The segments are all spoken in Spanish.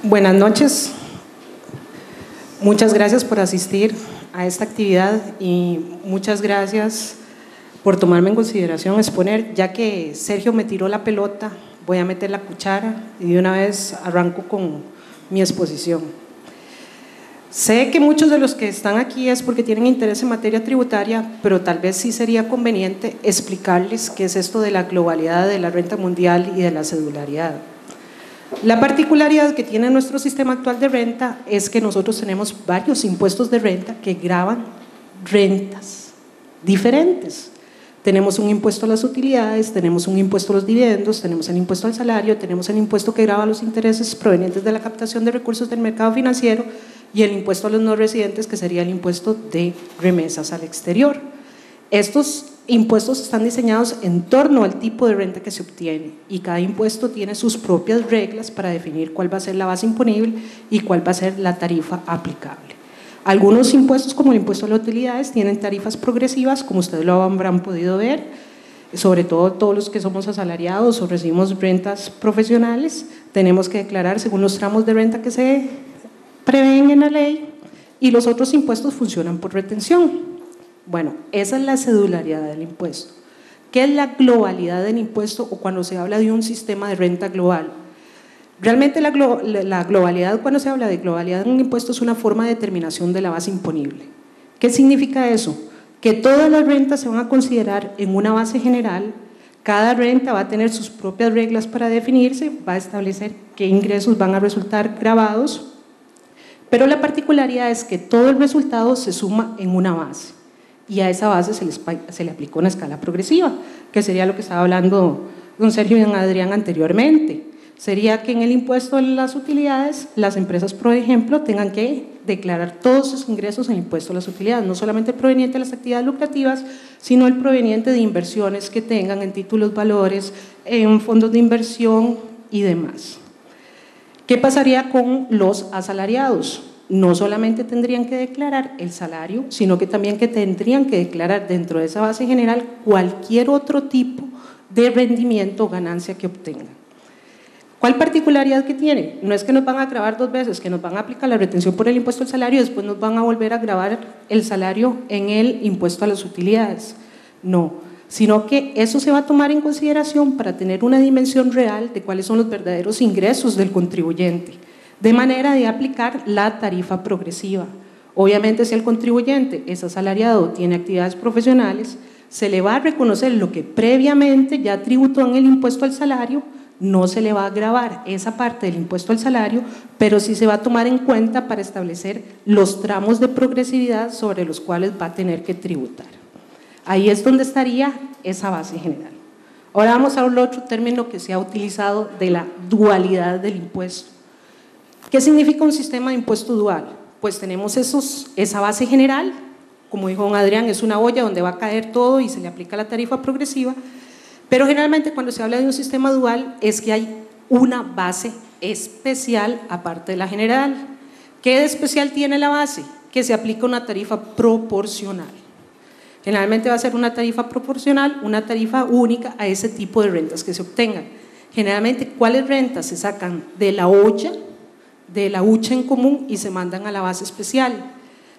Buenas noches, muchas gracias por asistir a esta actividad y muchas gracias por tomarme en consideración exponer. Ya que Sergio me tiró la pelota, voy a meter la cuchara y de una vez arranco con mi exposición. Sé que muchos de los que están aquí es porque tienen interés en materia tributaria, pero tal vez sí sería conveniente explicarles qué es esto de la globalidad de la renta mundial y de la cedularidad. La particularidad que tiene nuestro sistema actual de renta es que nosotros tenemos varios impuestos de renta que gravan rentas diferentes. Tenemos un impuesto a las utilidades, tenemos un impuesto a los dividendos, tenemos el impuesto al salario, tenemos el impuesto que grava los intereses provenientes de la captación de recursos del mercado financiero y el impuesto a los no residentes, que sería el impuesto de remesas al exterior. Estos impuestos están diseñados en torno al tipo de renta que se obtiene y cada impuesto tiene sus propias reglas para definir cuál va a ser la base imponible y cuál va a ser la tarifa aplicable. Algunos impuestos, como el impuesto a las utilidades, tienen tarifas progresivas, como ustedes lo habrán podido ver, sobre todo todos los que somos asalariados o recibimos rentas profesionales, tenemos que declarar según los tramos de renta que se prevén en la ley, y los otros impuestos funcionan por retención. Bueno, esa es la cedularidad del impuesto. ¿Qué es la globalidad del impuesto o cuando se habla de un sistema de renta global? Realmente la globalidad, cuando se habla de globalidad en un impuesto, es una forma de determinación de la base imponible. ¿Qué significa eso? Que todas las rentas se van a considerar en una base general, cada renta va a tener sus propias reglas para definirse, va a establecer qué ingresos van a resultar gravados, pero la particularidad es que todo el resultado se suma en una base. Y a esa base se le aplicó una escala progresiva, que sería lo que estaba hablando don Sergio y don Adrián anteriormente. Sería que en el impuesto a las utilidades, las empresas, por ejemplo, tengan que declarar todos sus ingresos en el impuesto a las utilidades, no solamente el proveniente de las actividades lucrativas, sino el proveniente de inversiones que tengan en títulos valores, en fondos de inversión y demás. ¿Qué pasaría con los asalariados? No solamente tendrían que declarar el salario, sino que también que tendrían que declarar dentro de esa base general cualquier otro tipo de rendimiento o ganancia que obtengan. ¿Cuál particularidad que tiene? No es que nos van a gravar dos veces, que nos van a aplicar la retención por el impuesto al salario y después nos van a volver a gravar el salario en el impuesto a las utilidades. No, sino que eso se va a tomar en consideración para tener una dimensión real de cuáles son los verdaderos ingresos del contribuyente, de manera de aplicar la tarifa progresiva. Obviamente, si el contribuyente es asalariado o tiene actividades profesionales, se le va a reconocer lo que previamente ya tributó en el impuesto al salario, no se le va a gravar esa parte del impuesto al salario, pero sí se va a tomar en cuenta para establecer los tramos de progresividad sobre los cuales va a tener que tributar. Ahí es donde estaría esa base general. Ahora vamos a hablar otro término que se ha utilizado de la dualidad del impuesto. ¿Qué significa un sistema de impuesto dual? Pues tenemos esa base general, como dijo don Adrián, es una olla donde va a caer todo y se le aplica la tarifa progresiva, pero generalmente cuando se habla de un sistema dual es que hay una base especial aparte de la general. ¿Qué de especial tiene la base? Que se aplica una tarifa proporcional. Generalmente va a ser una tarifa proporcional, una tarifa única a ese tipo de rentas que se obtengan. Generalmente, ¿cuáles rentas se sacan de la olla, de la hucha en común y se mandan a la base especial?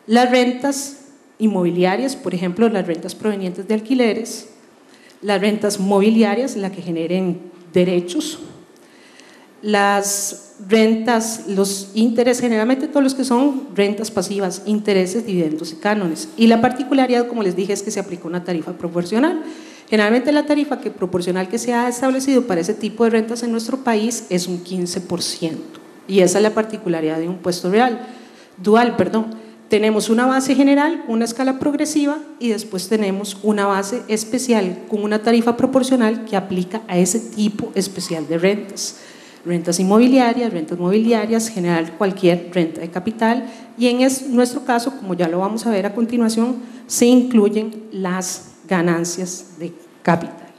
Las rentas inmobiliarias, por ejemplo, las rentas provenientes de alquileres, las rentas mobiliarias, la que generen derechos, las rentas, los intereses, generalmente todos los que son rentas pasivas, intereses, dividendos y cánones. Y la particularidad, como les dije, es que se aplica una tarifa proporcional. Generalmente la tarifa proporcional que se ha establecido para ese tipo de rentas en nuestro país es un 15%. Y esa es la particularidad de un impuesto dual. Tenemos una base general, una escala progresiva y después tenemos una base especial con una tarifa proporcional que aplica a ese tipo especial de rentas. Rentas inmobiliarias, rentas mobiliarias, general cualquier renta de capital y en nuestro caso, como ya lo vamos a ver a continuación, se incluyen las ganancias de capital.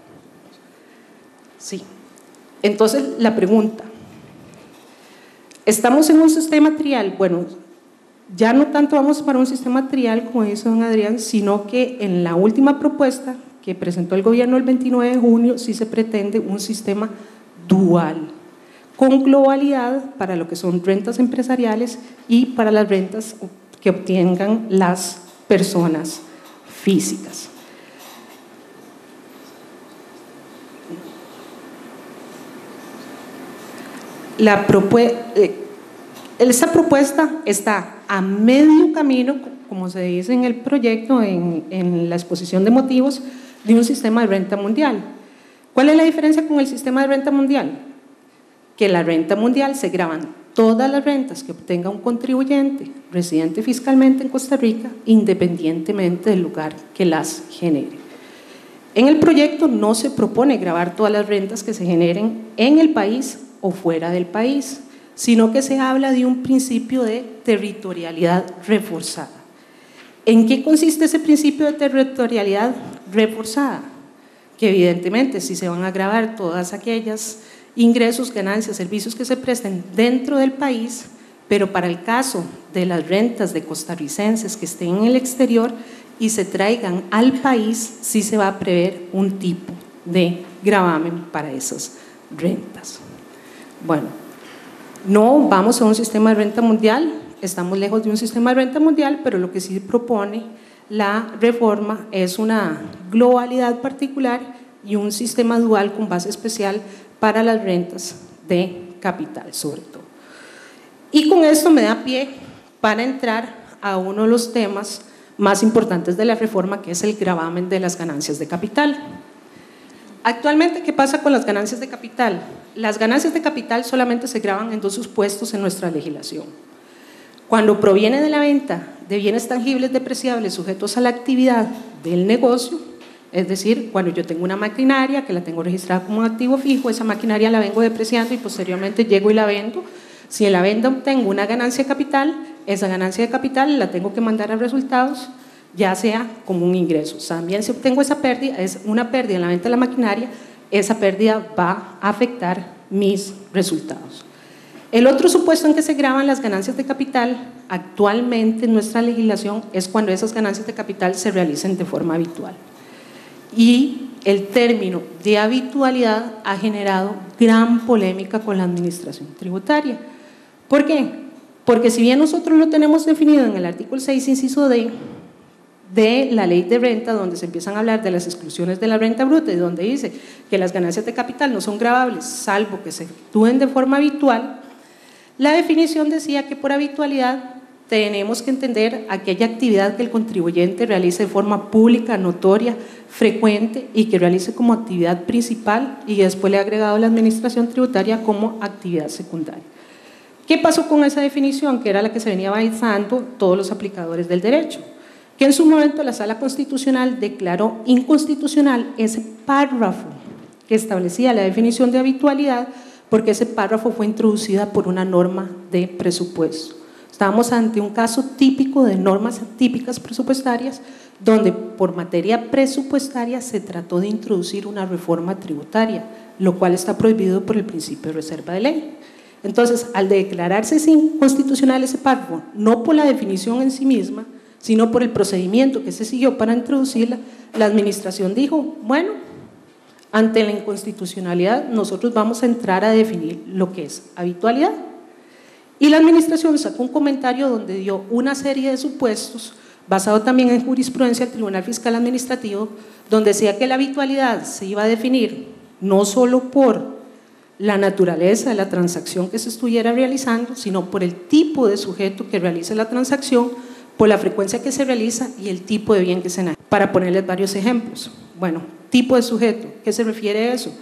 Sí. Entonces la pregunta, ¿estamos en un sistema trial? Bueno, ya no tanto vamos para un sistema trial como dice don Adrián, sino que en la última propuesta que presentó el gobierno el 29 de junio sí se pretende un sistema dual. con globalidad para lo que son rentas empresariales y para las rentas que obtengan las personas físicas. Esta propuesta está a medio camino, como se dice en el proyecto, en la exposición de motivos, de un sistema de renta mundial. ¿Cuál es la diferencia con el sistema de renta mundial? Que la renta mundial se graban todas las rentas que obtenga un contribuyente residente fiscalmente en Costa Rica, independientemente del lugar que las genere. En el proyecto no se propone gravar todas las rentas que se generen en el país o fuera del país, sino que se habla de un principio de territorialidad reforzada. ¿En qué consiste ese principio de territorialidad reforzada? Que evidentemente si se van a gravar todas aquellas ingresos, ganancias, servicios que se presten dentro del país, pero para el caso de las rentas de costarricenses que estén en el exterior y se traigan al país, sí se va a prever un tipo de gravamen para esas rentas. Bueno, no vamos a un sistema de renta mundial, estamos lejos de un sistema de renta mundial, pero lo que sí propone la reforma es una globalidad particular y un sistema dual con base especial para las rentas de capital, sobre todo. Y con esto me da pie para entrar a uno de los temas más importantes de la reforma, que es el gravamen de las ganancias de capital. Actualmente, ¿qué pasa con las ganancias de capital? Las ganancias de capital solamente se gravan en dos supuestos en nuestra legislación. Cuando proviene de la venta de bienes tangibles depreciables sujetos a la actividad del negocio, es decir, cuando yo tengo una maquinaria que la tengo registrada como un activo fijo, esa maquinaria la vengo depreciando y posteriormente llego y la vendo. Si en la venta obtengo una ganancia de capital, esa ganancia de capital la tengo que mandar a resultados, ya sea como un ingreso. También si obtengo esa pérdida, es una pérdida en la venta de la maquinaria, esa pérdida va a afectar mis resultados. El otro supuesto en que se graban las ganancias de capital actualmente en nuestra legislación es cuando esas ganancias de capital se realicen de forma habitual. Y el término de habitualidad ha generado gran polémica con la administración tributaria. ¿Por qué? Porque si bien nosotros lo tenemos definido en el artículo 6, inciso D, de la ley de renta, donde se empiezan a hablar de las exclusiones de la renta bruta y donde dice que las ganancias de capital no son gravables salvo que se efectúen de forma habitual, la definición decía que por habitualidad tenemos que entender aquella actividad que el contribuyente realice de forma pública, notoria, frecuente y que realice como actividad principal y después le ha agregado la administración tributaria como actividad secundaria. ¿Qué pasó con esa definición? Que era la que se venía avanzando todos los aplicadores del derecho, que en su momento la Sala Constitucional declaró inconstitucional ese párrafo que establecía la definición de habitualidad, porque ese párrafo fue introducida por una norma de presupuesto. Estábamos ante un caso típico de normas típicas presupuestarias, donde por materia presupuestaria se trató de introducir una reforma tributaria, lo cual está prohibido por el principio de reserva de ley. Entonces, al declararse inconstitucional ese párrafo, no por la definición en sí misma, sino por el procedimiento que se siguió para introducirla, la administración dijo, bueno, ante la inconstitucionalidad nosotros vamos a entrar a definir lo que es habitualidad. Y la administración sacó un comentario donde dio una serie de supuestos, basado también en jurisprudencia del Tribunal Fiscal Administrativo, donde decía que la habitualidad se iba a definir no solo por la naturaleza de la transacción que se estuviera realizando, sino por el tipo de sujeto que realice la transacción, por la frecuencia que se realiza y el tipo de bien que se enaje. Para ponerles varios ejemplos. Bueno, tipo de sujeto, ¿qué se refiere a eso?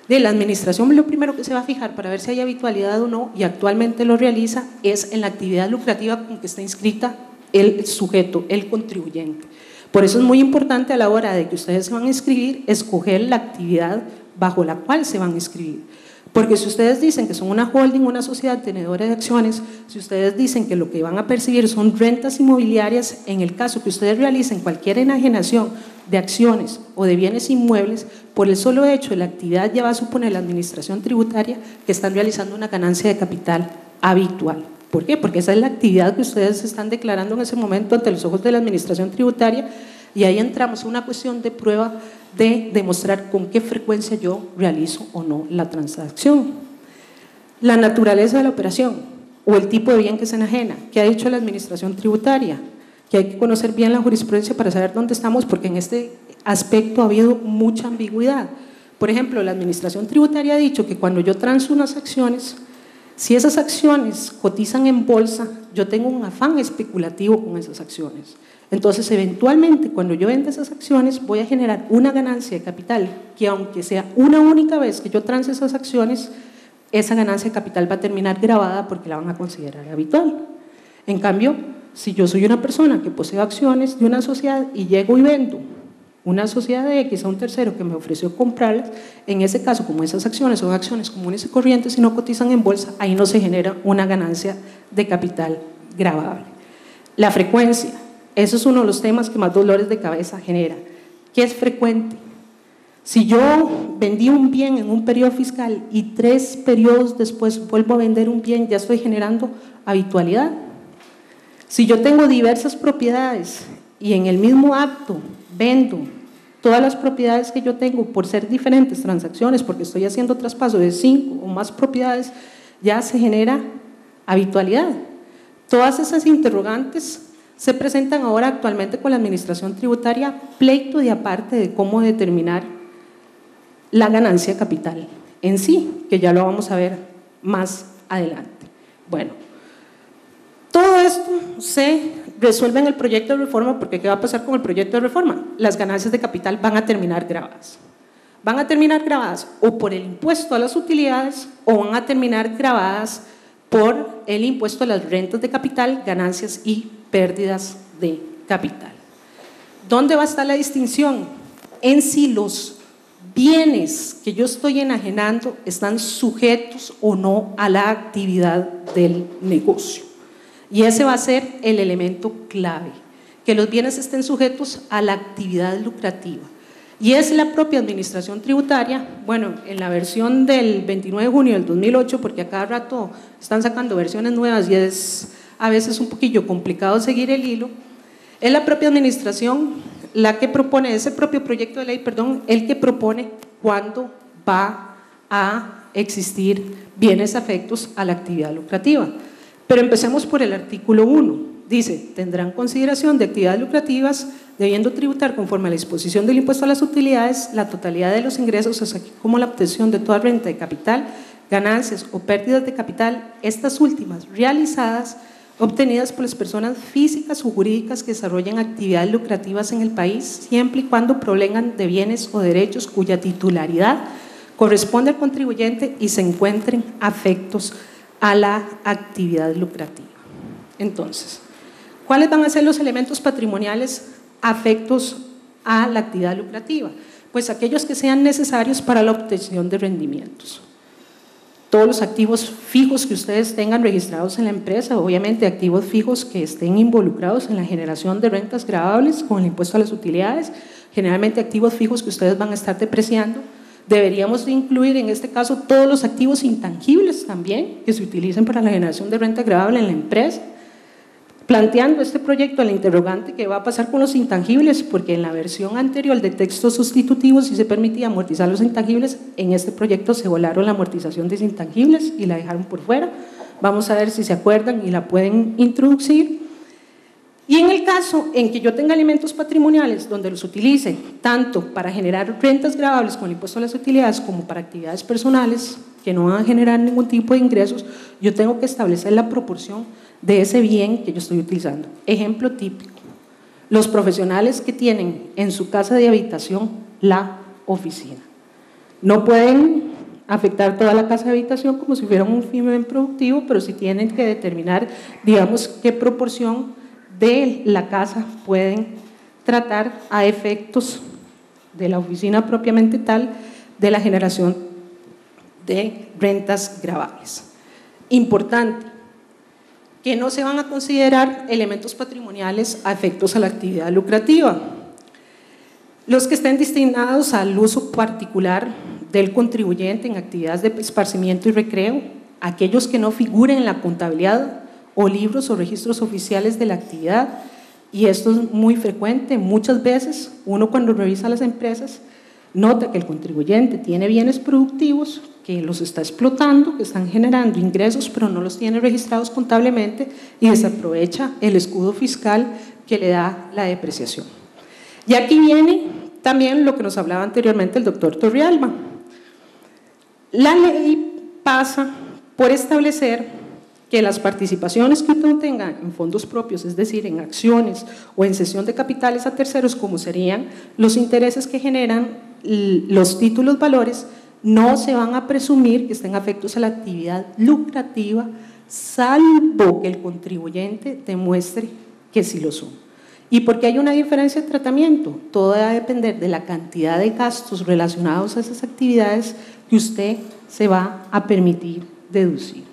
De la administración, lo primero que se va a fijar para ver si hay habitualidad o no, y actualmente lo realiza, es en la actividad lucrativa con que está inscrita el sujeto, el contribuyente. Por eso es muy importante a la hora de que ustedes se van a inscribir, escoger la actividad bajo la cual se van a inscribir. Porque si ustedes dicen que son una holding, una sociedad tenedora de acciones, si ustedes dicen que lo que van a percibir son rentas inmobiliarias, en el caso que ustedes realicen cualquier enajenación de acciones o de bienes inmuebles, por el solo hecho de la actividad ya va a suponer la administración tributaria que están realizando una ganancia de capital habitual. ¿Por qué? Porque esa es la actividad que ustedes están declarando en ese momento ante los ojos de la administración tributaria, y ahí entramos a una cuestión de prueba de demostrar con qué frecuencia yo realizo o no la transacción. La naturaleza de la operación o el tipo de bien que se enajena. ¿Qué ha dicho la administración tributaria? Que hay que conocer bien la jurisprudencia para saber dónde estamos, porque en este aspecto ha habido mucha ambigüedad. Por ejemplo, la administración tributaria ha dicho que cuando yo transo unas acciones, si esas acciones cotizan en bolsa, yo tengo un afán especulativo con esas acciones. Entonces, eventualmente, cuando yo venda esas acciones, voy a generar una ganancia de capital que, aunque sea una única vez que yo transe esas acciones, esa ganancia de capital va a terminar grabada porque la van a considerar habitual. En cambio, si yo soy una persona que posee acciones de una sociedad y llego y vendo una sociedad de X a un tercero que me ofreció comprarlas, en ese caso, como esas acciones son acciones comunes y corrientes y no cotizan en bolsa, ahí no se genera una ganancia de capital gravable. La frecuencia, eso es uno de los temas que más dolores de cabeza genera. ¿Qué es frecuente? Si yo vendí un bien en un periodo fiscal y 3 periodos después vuelvo a vender un bien, ya estoy generando habitualidad. Si yo tengo diversas propiedades y en el mismo acto vendo todas las propiedades que yo tengo por ser diferentes transacciones, porque estoy haciendo traspaso de 5 o más propiedades, ya se genera habitualidad. Todas esas interrogantes se presentan ahora actualmente con la administración tributaria, pleito de aparte de cómo determinar la ganancia capital en sí, que ya lo vamos a ver más adelante. Bueno, todo esto se resuelve en el proyecto de reforma, porque ¿qué va a pasar con el proyecto de reforma? Las ganancias de capital van a terminar grabadas. Van a terminar grabadas o por el impuesto a las utilidades o van a terminar grabadas por el impuesto a las rentas de capital, ganancias y pérdidas de capital. ¿Dónde va a estar la distinción? En si los bienes que yo estoy enajenando están sujetos o no a la actividad del negocio. Y ese va a ser el elemento clave, que los bienes estén sujetos a la actividad lucrativa. Y es la propia administración tributaria, bueno, en la versión del 29 de junio del 2008, porque a cada rato están sacando versiones nuevas y es a veces un poquillo complicado seguir el hilo, es la propia administración la que propone, ese propio proyecto de ley, perdón, el que propone cuándo va a existir bienes afectos a la actividad lucrativa. Pero empecemos por el artículo 1. Dice, tendrán consideración de actividades lucrativas debiendo tributar conforme a la disposición del impuesto a las utilidades la totalidad de los ingresos, así como la obtención de toda renta de capital, ganancias o pérdidas de capital, estas últimas realizadas, obtenidas por las personas físicas o jurídicas que desarrollan actividades lucrativas en el país, siempre y cuando provengan de bienes o derechos cuya titularidad corresponde al contribuyente y se encuentren afectos a la actividad lucrativa. Entonces, ¿cuáles van a ser los elementos patrimoniales afectos a la actividad lucrativa? Pues aquellos que sean necesarios para la obtención de rendimientos. Todos los activos fijos que ustedes tengan registrados en la empresa, obviamente activos fijos que estén involucrados en la generación de rentas gravables con el impuesto a las utilidades, generalmente activos fijos que ustedes van a estar depreciando. Deberíamos de incluir en este caso todos los activos intangibles también que se utilicen para la generación de renta gravable en la empresa. Planteando este proyecto, la interrogante que va a pasar con los intangibles, porque en la versión anterior de textos sustitutivos sí se permitía amortizar los intangibles, en este proyecto se volaron la amortización de intangibles y la dejaron por fuera. Vamos a ver si se acuerdan y la pueden introducir. Y en el caso en que yo tenga elementos patrimoniales donde los utilice tanto para generar rentas gravables con el impuesto a las utilidades como para actividades personales que no van a generar ningún tipo de ingresos, yo tengo que establecer la proporción de ese bien que yo estoy utilizando. Ejemplo típico, los profesionales que tienen en su casa de habitación la oficina. No pueden afectar toda la casa de habitación como si fuera un fin bien productivo, pero sí tienen que determinar, digamos, qué proporción de la casa pueden tratar a efectos de la oficina propiamente tal de la generación de rentas gravables. Importante, que no se van a considerar elementos patrimoniales a efectos a la actividad lucrativa. Los que estén destinados al uso particular del contribuyente en actividades de esparcimiento y recreo, aquellos que no figuren en la contabilidad o libros o registros oficiales de la actividad, y esto es muy frecuente. Muchas veces uno cuando revisa las empresas nota que el contribuyente tiene bienes productivos que los está explotando, que están generando ingresos, pero no los tiene registrados contablemente y desaprovecha el escudo fiscal que le da la depreciación. Y aquí viene también lo que nos hablaba anteriormente el doctor Torrealba. La ley pasa por establecer que las participaciones que uno tenga en fondos propios, es decir, en acciones o en cesión de capitales a terceros, como serían los intereses que generan los títulos valores, no se van a presumir que estén afectos a la actividad lucrativa, salvo que el contribuyente demuestre que sí lo son. ¿Y por qué hay una diferencia de tratamiento? Todo va a depender de la cantidad de gastos relacionados a esas actividades que usted se va a permitir deducir.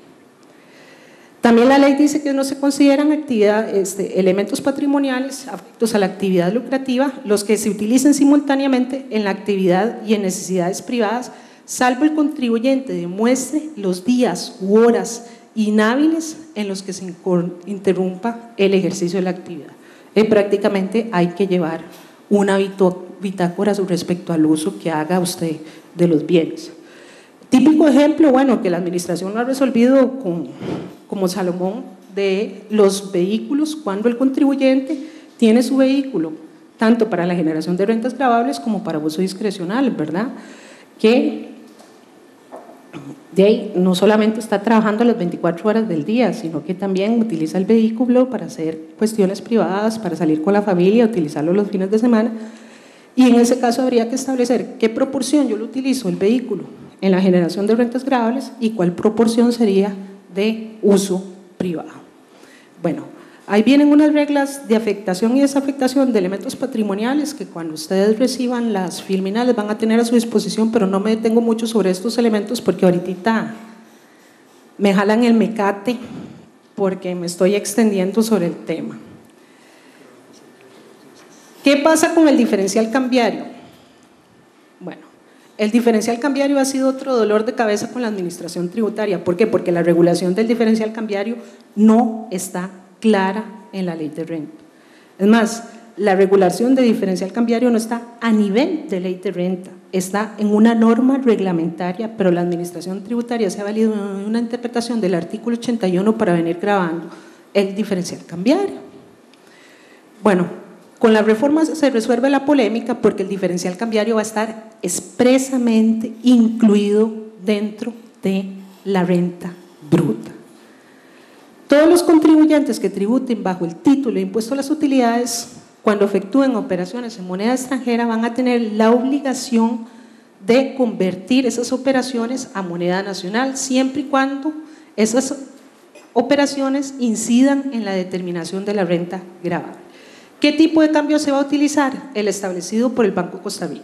También la ley dice que no se consideran elementos patrimoniales afectos a la actividad lucrativa los que se utilicen simultáneamente en la actividad y en necesidades privadas, salvo el contribuyente demuestre los días u horas inhábiles en los que se interrumpa el ejercicio de la actividad. Prácticamente hay que llevar una bitácora respecto al uso que haga usted de los bienes. Típico ejemplo, bueno, que la administración lo ha resolvido como Salomón, de los vehículos, cuando el contribuyente tiene su vehículo, tanto para la generación de rentas gravables como para uso discrecional, ¿verdad? Que de ahí no solamente está trabajando las 24 horas del día, sino que también utiliza el vehículo para hacer cuestiones privadas, para salir con la familia, utilizarlo los fines de semana. Y en ese caso habría que establecer qué proporción yo lo utilizo, el vehículo, en la generación de rentas gravables y cuál proporción sería de uso privado. Bueno, ahí vienen unas reglas de afectación y desafectación de elementos patrimoniales que cuando ustedes reciban las filminales van a tener a su disposición, pero no me detengo mucho sobre estos elementos porque ahorita me jalan el mecate porque me estoy extendiendo sobre el tema. ¿Qué pasa con el diferencial cambiario? Bueno, el diferencial cambiario ha sido otro dolor de cabeza con la administración tributaria. ¿Por qué? Porque la regulación del diferencial cambiario no está clara en la ley de renta. Es más, la regulación de diferencial cambiario no está a nivel de ley de renta, está en una norma reglamentaria, pero la administración tributaria se ha valido en una interpretación del artículo 81 para venir grabando el diferencial cambiario. Bueno, con la reforma se resuelve la polémica porque el diferencial cambiario va a estar expresamente incluido dentro de la renta bruta. Todos los contribuyentes que tributen bajo el título de impuesto a las utilidades, cuando efectúen operaciones en moneda extranjera, van a tener la obligación de convertir esas operaciones a moneda nacional, siempre y cuando esas operaciones incidan en la determinación de la renta gravable. ¿Qué tipo de cambio se va a utilizar? El establecido por el Banco Costa Rica.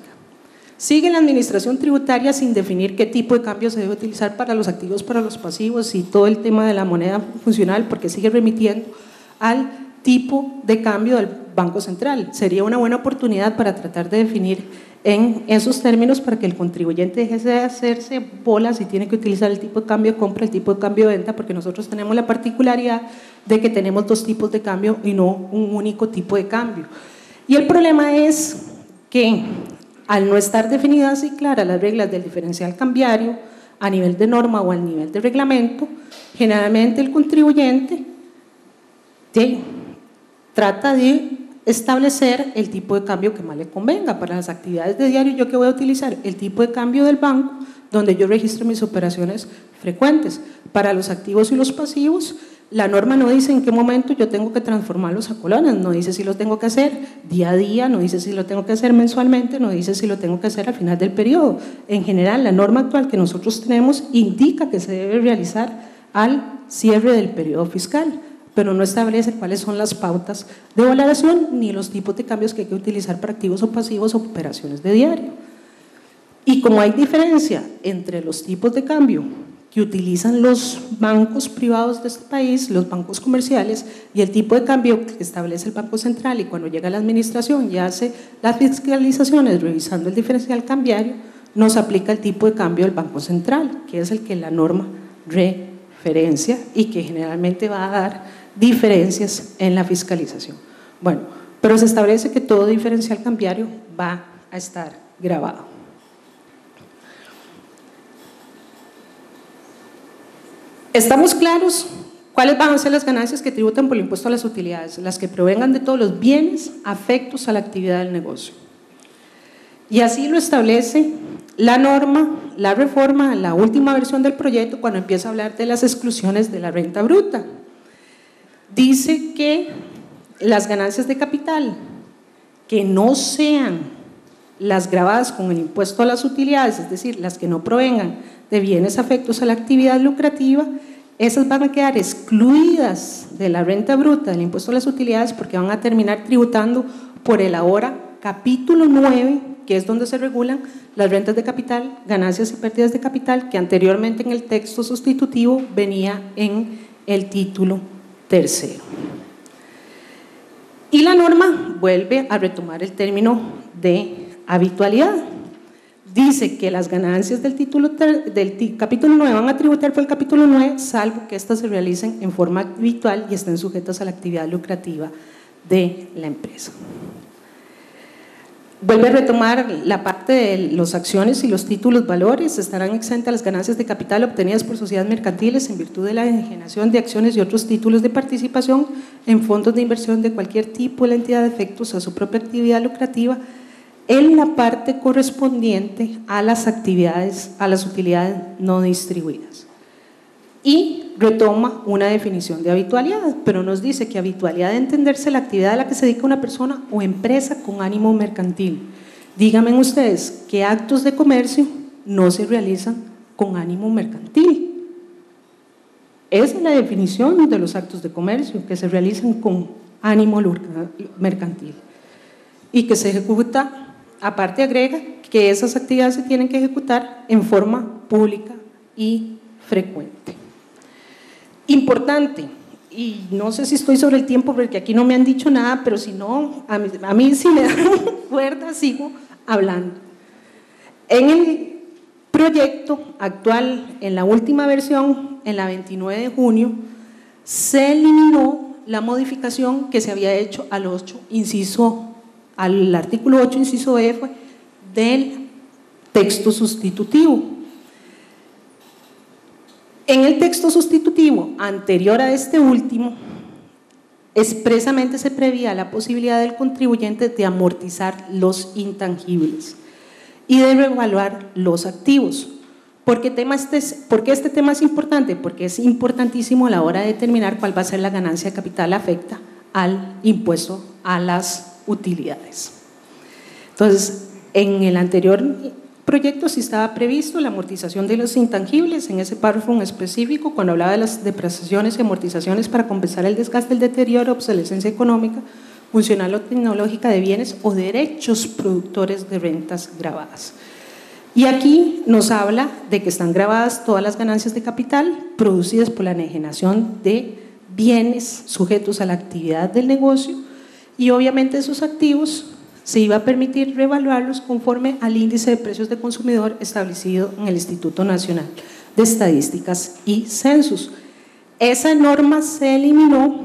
Sigue la administración tributaria sin definir qué tipo de cambio se debe utilizar para los activos, para los pasivos y todo el tema de la moneda funcional, porque sigue remitiendo al tipo de cambio del Banco Central. Sería una buena oportunidad para tratar de definir en esos términos para que el contribuyente deje de hacerse bolas y tiene que utilizar el tipo de cambio de compra, el tipo de cambio de venta, porque nosotros tenemos la particularidad de que tenemos dos tipos de cambio y no un único tipo de cambio. Y el problema es que al no estar definidas y claras las reglas del diferencial cambiario a nivel de norma o a nivel de reglamento, generalmente el contribuyente trata de establecer el tipo de cambio que más le convenga. Para las actividades de diario, ¿yo qué voy a utilizar? El tipo de cambio del banco, donde yo registro mis operaciones frecuentes. Para los activos y los pasivos, la norma no dice en qué momento yo tengo que transformarlos a colones, no dice si lo tengo que hacer día a día, no dice si lo tengo que hacer mensualmente, no dice si lo tengo que hacer al final del periodo. En general, la norma actual que nosotros tenemos indica que se debe realizar al cierre del periodo fiscal, pero no establece cuáles son las pautas de valoración ni los tipos de cambios que hay que utilizar para activos o pasivos o operaciones de diario. Y como hay diferencia entre los tipos de cambio que utilizan los bancos privados de este país, los bancos comerciales, y el tipo de cambio que establece el Banco Central, y cuando llega la administración y hace las fiscalizaciones revisando el diferencial cambiario, nos aplica el tipo de cambio del Banco Central, que es el que la norma referencia y que generalmente va a dar diferencias en la fiscalización. Bueno, pero se establece que todo diferencial cambiario va a estar grabado. ¿Estamos claros cuáles van a ser las ganancias que tributan por el impuesto a las utilidades? Las que provengan de todos los bienes afectos a la actividad del negocio. Y así lo establece la norma, la reforma, la última versión del proyecto, cuando empieza a hablar de las exclusiones de la renta bruta. Dice que las ganancias de capital que no sean las gravadas con el impuesto a las utilidades, es decir, las que no provengan de bienes afectos a la actividad lucrativa, esas van a quedar excluidas de la renta bruta del impuesto a las utilidades, porque van a terminar tributando por el ahora capítulo 9, que es donde se regulan las rentas de capital, ganancias y pérdidas de capital, que anteriormente en el texto sustitutivo venía en el título tercero. Y la norma vuelve a retomar el término de habitualidad. Dice que las ganancias del capítulo 9 van a tributar por el capítulo 9, salvo que éstas se realicen en forma habitual y estén sujetas a la actividad lucrativa de la empresa. Vuelve a retomar la parte de las acciones y los títulos valores. Estarán exentas las ganancias de capital obtenidas por sociedades mercantiles en virtud de la enajenación de acciones y otros títulos de participación en fondos de inversión de cualquier tipo de la entidad de efectos a su propia actividad lucrativa, en la parte correspondiente a las actividades, a las utilidades no distribuidas. Y retoma una definición de habitualidad, pero nos dice que habitualidad de entenderse la actividad a la que se dedica una persona o empresa con ánimo mercantil. Díganme ustedes, ¿qué actos de comercio no se realizan con ánimo mercantil? Esa es la definición de los actos de comercio, que se realizan con ánimo mercantil y que se ejecuta. Aparte agrega que esas actividades se tienen que ejecutar en forma pública y frecuente. Importante, y no sé si estoy sobre el tiempo porque aquí no me han dicho nada, pero si no, a mí si me dan cuerda sigo hablando. En el proyecto actual, en la última versión, en la 29 de junio, se eliminó la modificación que se había hecho al artículo 8, inciso F del texto sustitutivo. En el texto sustitutivo anterior a este último, expresamente se prevía la posibilidad del contribuyente de amortizar los intangibles y de reevaluar los activos. ¿Por qué este tema es importante? Porque es importantísimo a la hora de determinar cuál va a ser la ganancia de capital afecta al impuesto a las utilidades. Entonces, en el anterior proyecto sí estaba previsto la amortización de los intangibles, en ese párrafo en específico, cuando hablaba de las depreciaciones y amortizaciones para compensar el desgaste, el deterioro, obsolescencia económica, funcional o tecnológica de bienes o derechos productores de rentas gravadas. Y aquí nos habla de que están gravadas todas las ganancias de capital producidas por la enajenación de bienes sujetos a la actividad del negocio, y obviamente esos activos se iba a permitir reevaluarlos conforme al índice de precios de consumidor establecido en el Instituto Nacional de Estadísticas y Censos. Esa norma se eliminó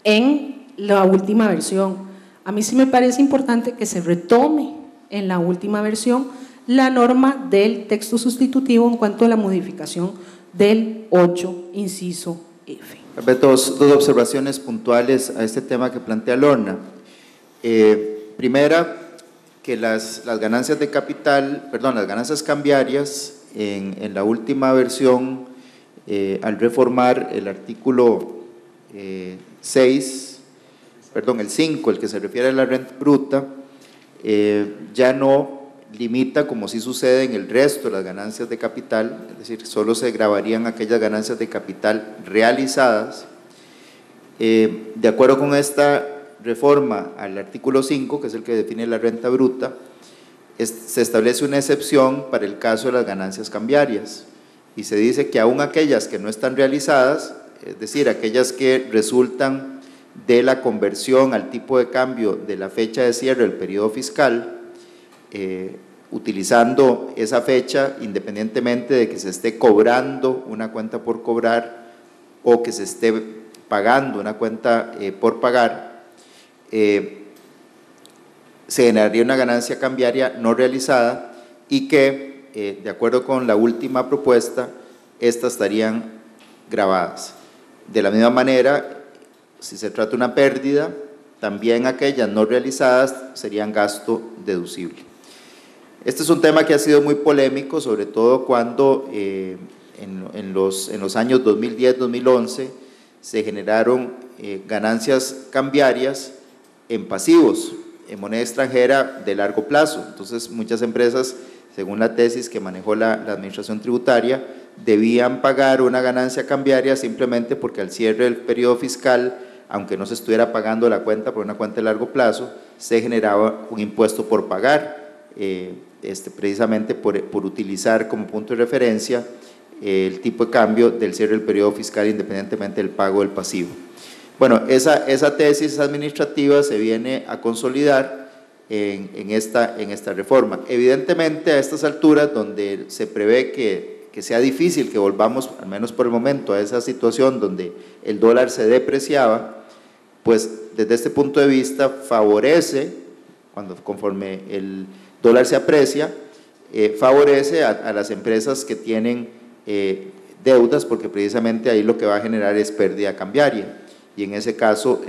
en la última versión. A mí sí me parece importante que se retome en la última versión la norma del texto sustitutivo en cuanto a la modificación del 8, inciso F. Dos observaciones puntuales a este tema que plantea Lorna. Primera, que las ganancias de capital, las ganancias cambiarias en la última versión, al reformar el artículo 5, el que se refiere a la renta bruta, ya no limita, como sí sucede en el resto de las ganancias de capital, es decir, solo se gravarían aquellas ganancias de capital realizadas. De acuerdo con esta reforma al artículo 5, que es el que define la renta bruta, se establece una excepción para el caso de las ganancias cambiarias y se dice que aún aquellas que no están realizadas, es decir, aquellas que resultan de la conversión al tipo de cambio de la fecha de cierre del periodo fiscal, utilizando esa fecha independientemente de que se esté cobrando una cuenta por cobrar o que se esté pagando una cuenta por pagar, se generaría una ganancia cambiaria no realizada y que, de acuerdo con la última propuesta, estas estarían gravadas. De la misma manera, si se trata de una pérdida, también aquellas no realizadas serían gasto deducible. Este es un tema que ha sido muy polémico, sobre todo cuando en los años 2010-2011 se generaron ganancias cambiarias en pasivos, en moneda extranjera de largo plazo. Entonces, muchas empresas, según la tesis que manejó la administración tributaria, debían pagar una ganancia cambiaria simplemente porque al cierre del periodo fiscal, aunque no se estuviera pagando la cuenta por una cuenta de largo plazo, se generaba un impuesto por pagar, precisamente por utilizar como punto de referencia el tipo de cambio del cierre del periodo fiscal independientemente del pago del pasivo. Bueno, esa tesis administrativa se viene a consolidar en esta reforma. Evidentemente, a estas alturas, donde se prevé que sea difícil que volvamos, al menos por el momento, a esa situación donde el dólar se depreciaba, pues desde este punto de vista favorece, conforme el dólar se aprecia, favorece a las empresas que tienen deudas, porque precisamente ahí lo que va a generar es pérdida cambiaria, y en ese caso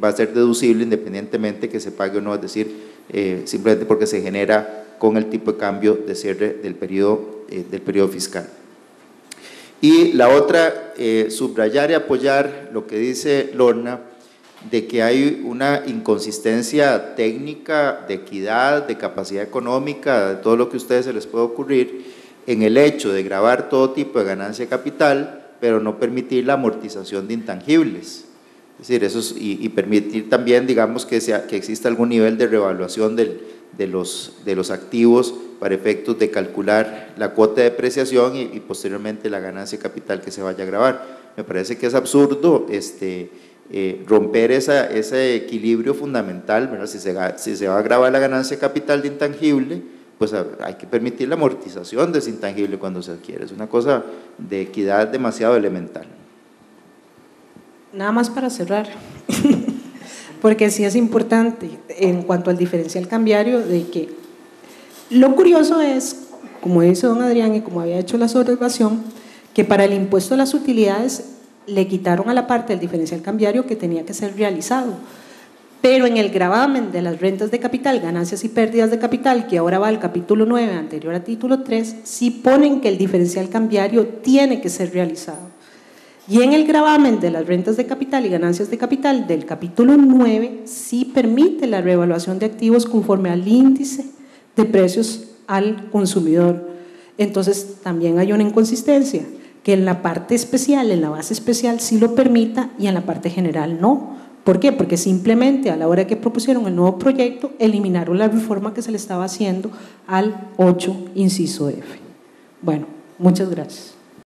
va a ser deducible independientemente que se pague o no, es decir, simplemente porque se genera con el tipo de cambio de cierre del periodo fiscal. Y la otra, subrayar y apoyar lo que dice Lorna, de que hay una inconsistencia técnica, de equidad, de capacidad económica, de todo lo que a ustedes se les puede ocurrir, en el hecho de gravar todo tipo de ganancia de capital, pero no permitir la amortización de intangibles. Es decir, y permitir también, digamos, que exista algún nivel de revaluación de los activos para efectos de calcular la cuota de depreciación y posteriormente la ganancia de capital que se vaya a gravar. Me parece que es absurdo romper ese equilibrio fundamental, ¿verdad? Si se va a gravar la ganancia de capital de intangible, pues hay que permitir la amortización de ese intangible cuando se adquiere. Es una cosa de equidad demasiado elemental. Nada más para cerrar, porque sí es importante en cuanto al diferencial cambiario, de que lo curioso es, como dice don Adrián y como había hecho la observación, que para el impuesto a las utilidades le quitaron a la parte del diferencial cambiario que tenía que ser realizado, pero en el gravamen de las rentas de capital, ganancias y pérdidas de capital, que ahora va al capítulo 9, anterior a título 3, sí ponen que el diferencial cambiario tiene que ser realizado. Y en el gravamen de las rentas de capital y ganancias de capital del capítulo 9 sí permite la reevaluación de activos conforme al índice de precios al consumidor. Entonces también hay una inconsistencia, que en la parte especial, en la base especial sí lo permita y en la parte general no. ¿Por qué? Porque simplemente a la hora que propusieron el nuevo proyecto eliminaron la reforma que se le estaba haciendo al 8, inciso F. Bueno, muchas gracias.